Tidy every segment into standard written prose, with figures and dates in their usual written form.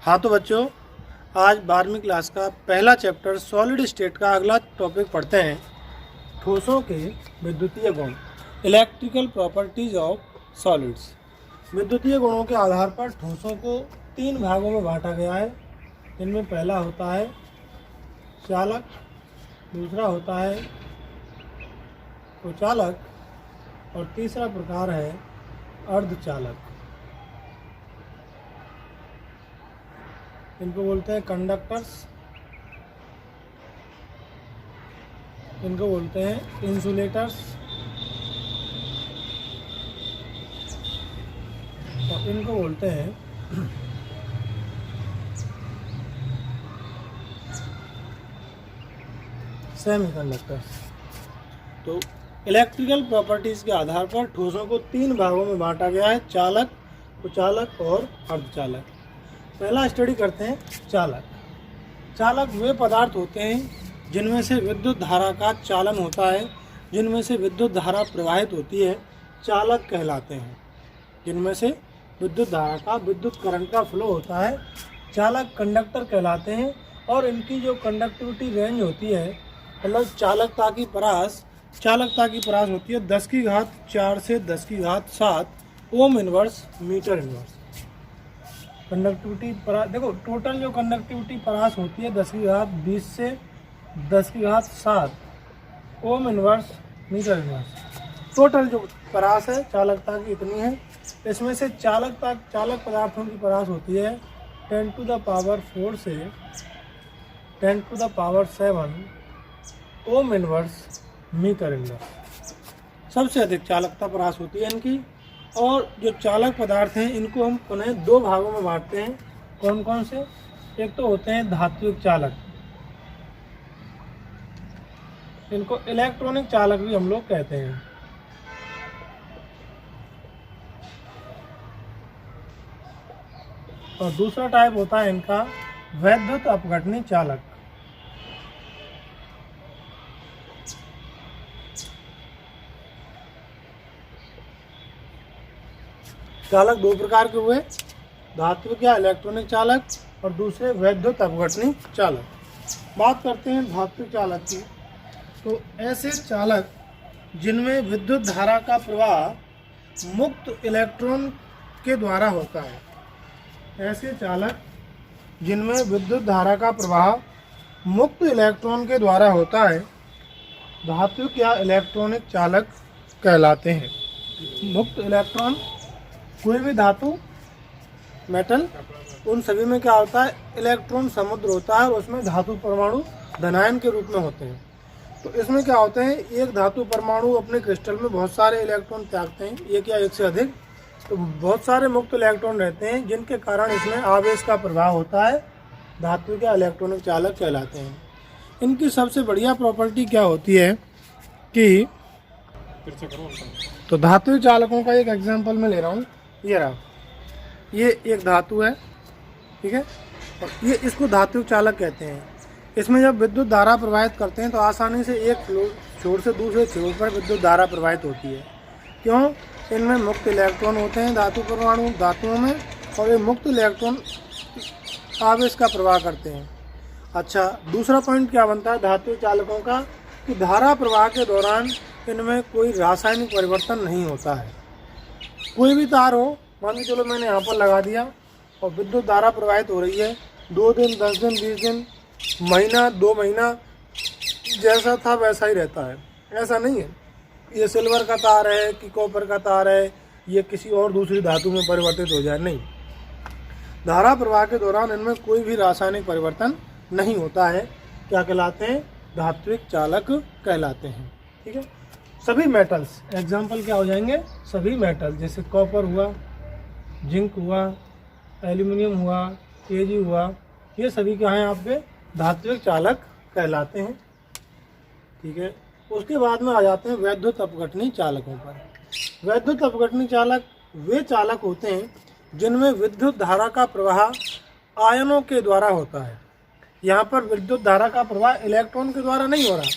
हाँ तो बच्चों, आज 12वीं क्लास का पहला चैप्टर सॉलिड स्टेट का अगला टॉपिक पढ़ते हैं। ठोसों के विद्युतीय गुण, इलेक्ट्रिकल प्रॉपर्टीज ऑफ सॉलिड्स। विद्युतीय गुणों के आधार पर ठोसों को 3 भागों में बांटा गया है। इनमें पहला होता है चालक, दूसरा होता है कुचालक और तीसरा प्रकार है अर्धचालक। इनको बोलते हैं कंडक्टर्स, इनको बोलते हैं इंसुलेटर्स और इनको बोलते हैं सेमीकंडक्टर्स। तो इलेक्ट्रिकल प्रॉपर्टीज के आधार पर ठोसों को 3 भागों में बांटा गया है, चालक, कुचालक और अर्धचालक। पहला स्टडी करते हैं चालक। चालक वे पदार्थ होते हैं जिनमें से विद्युत धारा का चालन होता है, जिनमें से विद्युत धारा प्रवाहित होती है, चालक कहलाते हैं। जिनमें से विद्युत धारा का, विद्युत करंट का फ्लो होता है, चालक कंडक्टर कहलाते हैं। और इनकी जो कंडक्टिविटी रेंज होती है, मतलब चालकता की परास होती है 10⁴ से 10⁷ ohm inverse metre inverse. Conductivity परास देखो, टोटल जो कंडक्टिविटी परास होती है 10⁻20 से 10⁷ ohm inverse metre inverse. Total जो परास है चालकता की इतनी है। इसमें से चालक पदार्थों की परास होती है 10⁴ से 10⁷ ओम इनवर्स मीटर इनवर्स। सबसे अधिक चालकता परास होती है इनकी। और जो चालक पदार्थ हैं इनको हम पुनः 2 भागों में बांटते हैं। कौन कौन से? एक तो होते हैं धात्विक चालक, इनको इलेक्ट्रॉनिक चालक भी हम लोग कहते हैं। और दूसरा टाइप होता है इनका वैद्युत अपघटनी चालक। चालक 2 प्रकार के हुए, धात्विक या इलेक्ट्रॉनिक चालक और दूसरे वैद्युत अपघटनी चालक। बात करते हैं धात्विक चालक की। तो ऐसे चालक जिनमें विद्युत धारा का प्रवाह मुक्त इलेक्ट्रॉन के द्वारा होता है। ऐसे चालक जिनमें विद्युत धारा का प्रवाह मुक्त इलेक्ट्रॉन के द्वारा होता है, धात्विक या इलेक्ट्रॉनिक चालक कहलाते हैं। मुक्त इलेक्ट्रॉन, कोई भी धातु, मेटल, उन सभी में क्या होता है, इलेक्ट्रॉन समुद्र होता है और उसमें धातु परमाणु धनायन के रूप में होते हैं। तो इसमें क्या होते हैं, एक धातु परमाणु अपने क्रिस्टल में बहुत सारे इलेक्ट्रॉन त्यागते हैं, एक या एक से अधिक। तो बहुत सारे मुक्त इलेक्ट्रॉन रहते हैं जिनके कारण इसमें आवेश का प्रवाह होता है, धातु या इलेक्ट्रॉनिक चालक कहलाते हैं। इनकी सबसे बढ़िया प्रॉपर्टी क्या होती है कि, तो धात्विक चालकों का एक एग्जाम्पल मैं ले रहा हूँ। ये रहा, ये एक धातु है, ठीक है, और ये इसको धात्विक चालक कहते हैं। इसमें जब विद्युत धारा प्रवाहित करते हैं तो आसानी से एक छोर से दूसरे छोर पर विद्युत धारा प्रवाहित होती है। क्यों? इनमें मुक्त इलेक्ट्रॉन होते हैं धातु परमाणु धातुओं में, और ये मुक्त इलेक्ट्रॉन आवेश का प्रवाह करते हैं। अच्छा, दूसरा पॉइंट क्या बनता है धात्विक चालकों का, कि धारा प्रवाह के दौरान इनमें कोई रासायनिक परिवर्तन नहीं होता है। कोई भी तार हो, मान के चलो मैंने यहाँ पर लगा दिया और विद्युत धारा प्रवाहित हो रही है, 2 दिन, 10 दिन, 20 दिन, महीना, 2 महीना, जैसा था वैसा ही रहता है। ऐसा नहीं है ये सिल्वर का तार है कि कॉपर का तार है, ये किसी और दूसरी धातु में परिवर्तित हो जाए, नहीं। धारा प्रवाह के दौरान इनमें कोई भी रासायनिक परिवर्तन नहीं होता है। क्या कहलाते हैं? धात्विक चालक कहलाते हैं। ठीक है। सभी मेटल्स, एग्जाम्पल क्या हो जाएंगे, सभी मेटल, जैसे कॉपर हुआ, जिंक हुआ, एल्यूमिनियम हुआ, एजी हुआ, ये सभी क्या हैं आपके धात्विक चालक कहलाते हैं। ठीक है। उसके बाद में आ जाते हैं वैद्युत अपघटनी चालकों पर। वैद्युत अपघटनी चालक वे चालक होते हैं जिनमें विद्युत धारा का प्रवाह आयनों के द्वारा होता है। यहाँ पर विद्युत धारा का प्रवाह इलेक्ट्रॉन के द्वारा नहीं हो रहा,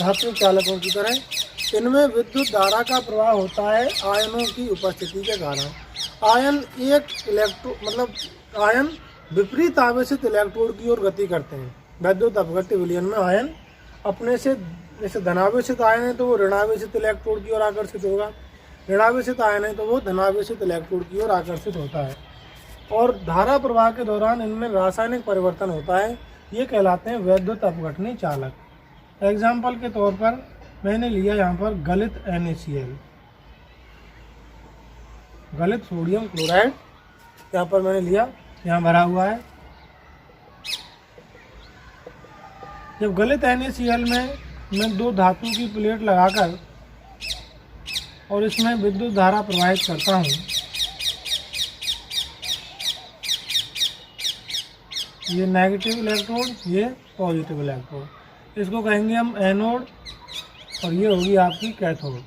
धात्विक चालकों की तरह इनमें विद्युत धारा का प्रवाह होता है आयनों की उपस्थिति के कारण। आयन एक आयन विपरीत आवेशित इलेक्ट्रोड की ओर गति करते हैं। वैद्युत अपघट्य विलयन में आयन अपने से, जैसे धनावेशित आयन है तो वो ऋणावेशित इलेक्ट्रोड की ओर आकर्षित होगा, ऋणावेशित आयन है तो वो धनावेशित इलेक्ट्रोड की ओर आकर्षित होता है। और धारा प्रवाह के दौरान इनमें रासायनिक परिवर्तन होता है, ये कहलाते हैं वैद्युत अपघटनी चालक। एग्जाम्पल के तौर पर मैंने लिया यहाँ पर गलित NaCl, गलित सोडियम क्लोराइड यहाँ पर मैंने लिया, यहाँ भरा हुआ है। जब गलित NaCl में मैं दो धातु की प्लेट लगाकर और इसमें विद्युत धारा प्रवाहित करता हूँ, ये नेगेटिव इलेक्ट्रोड, ये पॉजिटिव इलेक्ट्रोड, इसको कहेंगे हम एनोड और ये होगी आपकी कैथोड।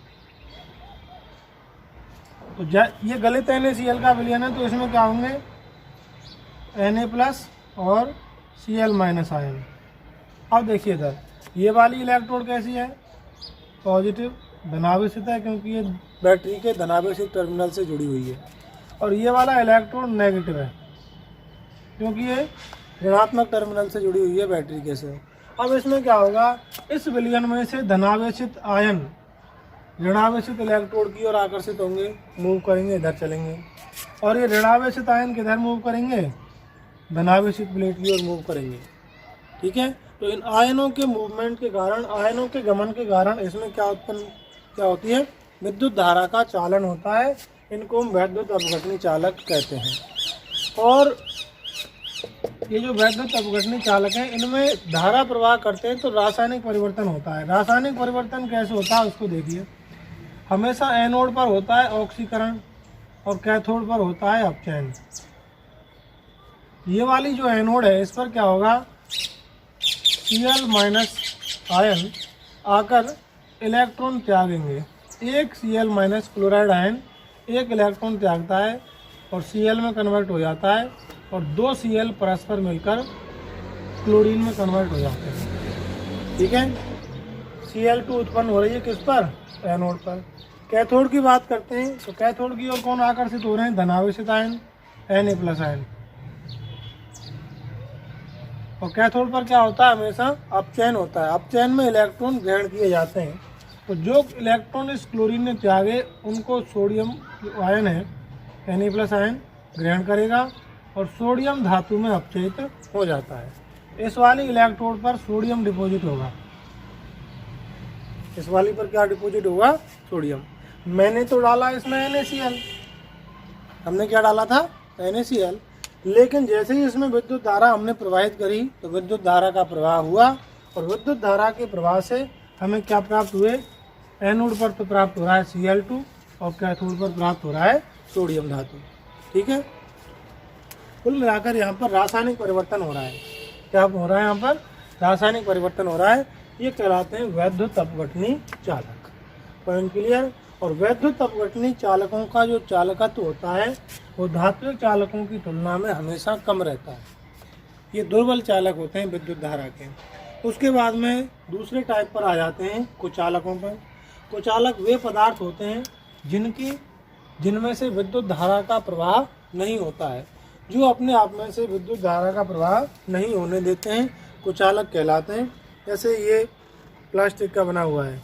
तो ये गलित NaCl का विलयन है, तो इसमें क्या होंगे Na+ और Cl- आयन। अब देखिए इधर ये वाली इलेक्ट्रोड कैसी है, पॉजिटिव धनावेशित है क्योंकि ये बैटरी के धनावेशित टर्मिनल से जुड़ी हुई है, और ये वाला इलेक्ट्रोड नेगेटिव है क्योंकि ये ऋणात्मक टर्मिनल से जुड़ी हुई है बैटरी के से। अब इसमें क्या होगा, इस विलयन में से धनावेशित आयन ऋणावेशित इलेक्ट्रोड की ओर आकर्षित होंगे, मूव करेंगे, इधर चलेंगे, और ये ऋणावेशित आयन किधर मूव करेंगे, धनावेशित प्लेट की ओर मूव करेंगे। ठीक है, तो इन आयनों के मूवमेंट के कारण, आयनों के गमन के कारण इसमें क्या होती है, विद्युत धारा का चालन होता है। इनको हम वैद्युत अपघटनी चालक कहते हैं। और ये जो वैद्युत अपघटनी चालक हैं, इनमें धारा प्रवाह करते हैं तो रासायनिक परिवर्तन होता है। रासायनिक परिवर्तन कैसे होता है उसको देखिए। हमेशा एनोड पर होता है ऑक्सीकरण और कैथोड पर होता है अपचयन। ये वाली जो एनोड है इस पर क्या होगा, Cl- आयन आकर इलेक्ट्रॉन त्यागेंगे। एक Cl- क्लोराइड आयन एक इलेक्ट्रॉन त्यागता है और Cl में कन्वर्ट हो जाता है, और दो Cl परस्पर मिलकर क्लोरीन में कन्वर्ट हो जाते हैं। ठीक है, Cl2 उत्पन्न हो रही है किस पर, एनोड पर। कैथोड की बात करते हैं तो कैथोड की ओर कौन आकर्षित हो रहे हैं, धनावेशित आयन Na+ आयन। और कैथोड पर क्या होता है, हमेशा अपचयन होता है। अपचयन में इलेक्ट्रॉन ग्रहण किए जाते हैं, तो जो इलेक्ट्रॉन इस क्लोरीन ने त्यागे उनको सोडियम आयन है Na+ आयन ग्रहण करेगा और सोडियम धातु में अपचयित हो जाता है। इस वाली इलेक्ट्रोड पर सोडियम डिपॉजिट होगा। इस वाली पर क्या डिपॉजिट होगा, सोडियम। मैंने तो डाला इसमें NaCl, हमने क्या डाला था, NaCl, लेकिन जैसे ही इसमें विद्युत धारा हमने प्रवाहित करी तो विद्युत धारा का प्रवाह हुआ, और विद्युत धारा के प्रवाह से हमें क्या प्राप्त हुए, एनोड पर तो प्राप्त हो रहा है Cl2 और कैथोड पर प्राप्त हो रहा है सोडियम धातु। ठीक है, कुल मिलाकर यहाँ पर रासायनिक परिवर्तन हो रहा है। क्या हो रहा है, यहाँ पर रासायनिक परिवर्तन हो रहा है। ये कहलाते हैं वैद्युत अपघटनी चालक। Point clear. और वैद्युत अपघटनी चालकों का जो चालकत्व होता है वो धात्विक चालकों की तुलना में हमेशा कम रहता है। ये दुर्बल चालक होते हैं विद्युत धारा के। उसके बाद में दूसरे टाइप पर आ जाते हैं कुचालकों पर। कुचालक वे पदार्थ होते हैं जिनमें से विद्युत धारा का प्रवाह नहीं होता है, जो अपने आप में से विद्युत धारा का प्रवाह नहीं होने देते हैं, कुचालक कहलाते हैं। जैसे ये प्लास्टिक का बना हुआ है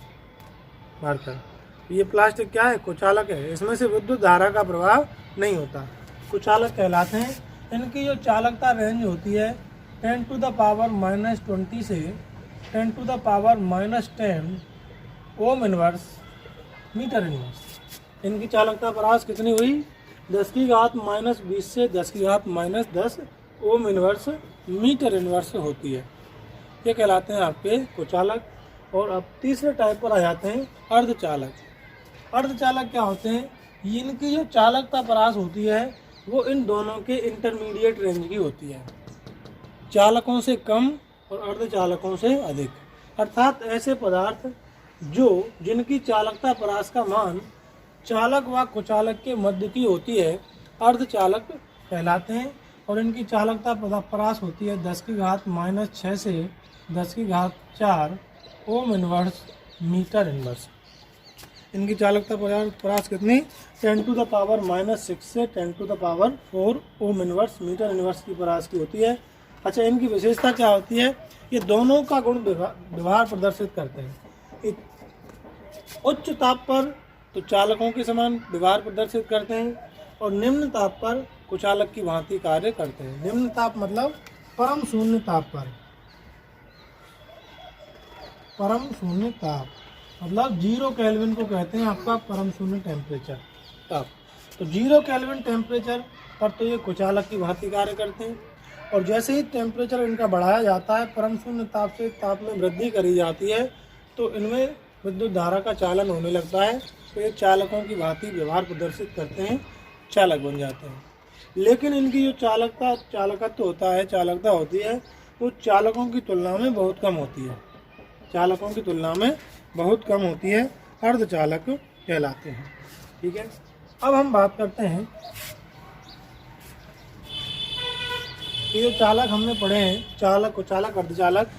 मार्कर, ये प्लास्टिक क्या है, कुचालक है। इसमें से विद्युत धारा का प्रवाह नहीं होता, कुचालक कहलाते हैं। इनकी जो चालकता रेंज होती है 10⁻⁻20 से 10⁻⁻10 ओम इनवर्स मीटर इनवर्स। इनकी चालकता परास कितनी हुई, 10⁻⁻20 से 10⁻⁻10 ओम इनवर्स मीटर इनवर्स होती है। ये कहलाते हैं आपके कुचालक। और अब तीसरे टाइप पर आ जाते हैं अर्धचालक। अर्धचालक क्या होते हैं, इनकी जो चालकता परास होती है वो इन दोनों के इंटरमीडिएट रेंज की होती है, चालकों से कम और अर्धचालकों से अधिक। अर्थात ऐसे पदार्थ जिनकी चालकता परास का मान चालक व कुचालक के मध्य की होती है, अर्धचालक कहलाते हैं। और इनकी चालकता परास होती है 10⁻⁻6 से 10⁻4 ओम इनवर्स मीटर इनवर्स। इनकी चालकता परास कितनी 10 टू द पावर -6 से 10 to the power 4 ohm inverse metre inverse की परास की होती है। अच्छा, इनकी विशेषता क्या होती है? ये दोनों का गुण व्यवहार प्रदर्शित करते हैं। उच्च ताप पर तो चालकों के समान व्यवहार प्रदर्शित करते हैं और निम्न ताप पर कुचालक की भांति कार्य करते हैं। निम्न ताप मतलब परम शून्य ताप पर, परम शून्य ताप मतलब 0 केल्विन को कहते हैं आपका परम शून्य टेम्परेचर ताप। तो 0 केल्विन टेम्परेचर पर तो ये कुचालक की भांति कार्य करते हैं और जैसे ही टेम्परेचर इनका बढ़ाया जाता है, परम शून्य ताप से ताप में वृद्धि करी जाती है, तो इनमें विद्युत धारा का चालन होने लगता है। तो ये चालकों की भांति व्यवहार प्रदर्शित करते हैं, चालक बन जाते हैं। लेकिन इनकी जो चालकत्व होता है, चालकता होती है, वो चालकों की तुलना में बहुत कम होती है। चालकों की तुलना में बहुत कम होती है, अर्धचालक कहलाते हैं। ठीक है, अब हम बात करते हैं कि जो चालक हमने पढ़े हैं, चालक, कुचालक, अर्धचालक,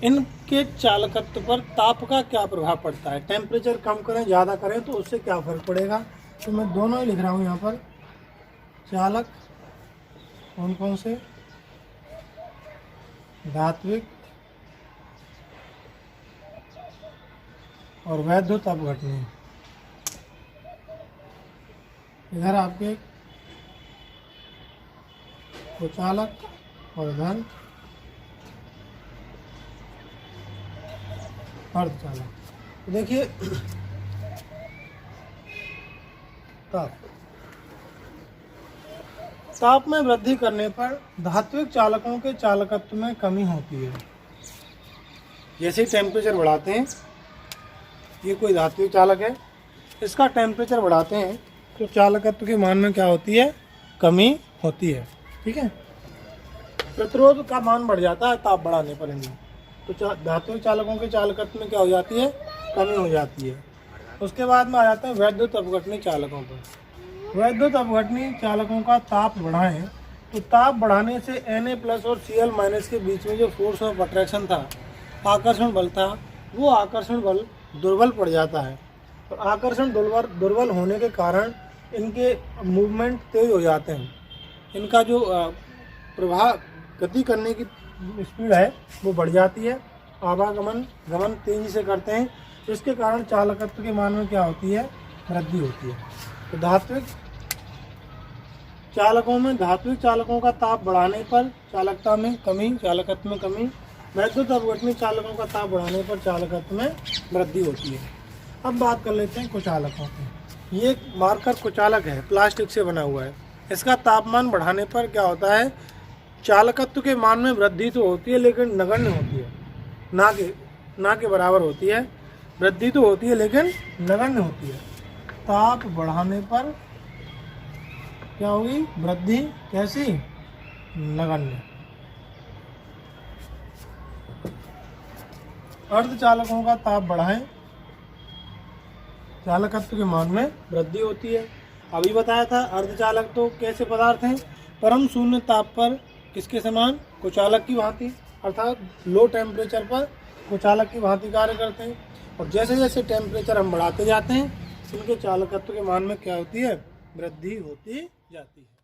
इनके चालकत्व पर ताप का क्या प्रभाव पड़ता है। टेम्परेचर कम करें, ज़्यादा करें तो उससे क्या फर्क पड़ेगा। तो मैं दोनों ही लिख रहा हूँ यहाँ पर। चालक कौन कौन से? धात्विक और वैद्युत अपघटनी। इधर आपके कुचालक और इधर अर्धचालक। तो देखिए, ताप में वृद्धि करने पर धात्विक चालकों के चालकत्व में कमी होती है। जैसे ही टेम्परेचर बढ़ाते हैं, ये कोई धात्विक चालक है, इसका टेम्परेचर बढ़ाते हैं तो चालकत्व के मान में क्या होती है? कमी होती है। ठीक है, प्रतिरोध का मान बढ़ जाता है ताप बढ़ाने पर इनमें, तो धात्विक चालकों के चालकत्व में क्या हो जाती है? कमी हो जाती है। उसके बाद में आ जाते हैं वैद्युत अपघटनी चालकों पर। वैद्युत अपघटनी चालकों का ताप बढ़ाएं तो ताप बढ़ाने से Na+ और Cl- के बीच में जो फोर्स ऑफ अट्रैक्शन था, आकर्षण बल था, वो आकर्षण बल दुर्बल पड़ जाता है। और आकर्षण दुर्बल होने के कारण इनके मूवमेंट तेज हो जाते हैं। इनका जो प्रभाव गति करने की स्पीड है वो बढ़ जाती है, गमन तेजी से करते हैं, जिसके कारण चालकत्व के मान में क्या होती है? वृद्धि होती है। तो धात्विक चालकों का ताप बढ़ाने पर चालकत्व में कमी, वैद्युत अपघटनी चालकों का ताप बढ़ाने पर चालकत्व में वृद्धि होती है। अब बात कर लेते हैं कुचालकों की। ये मार्कर कुचालक है, प्लास्टिक से बना हुआ है। इसका तापमान बढ़ाने पर क्या होता है? चालकत्व के मान में वृद्धि तो होती है लेकिन नगण्य होती है, ना के बराबर होती है। वृद्धि तो होती है लेकिन नगण्य होती है। ताप बढ़ाने पर क्या होगी? वृद्धि। कैसी? नगण्य। अर्धचालकों का ताप बढ़ाएं, चालकत्व के मान में वृद्धि होती है। अभी बताया था अर्धचालक तो कैसे पदार्थ हैं? परम शून्य ताप पर किसके समान? कुचालक की भांति, अर्थात लो टेम्परेचर पर कुचालक की भांति कार्य करते हैं। और जैसे जैसे टेम्परेचर हम बढ़ाते जाते हैं, इनके चालकत्व के मान में क्या होती है? वृद्धि होती जाती है।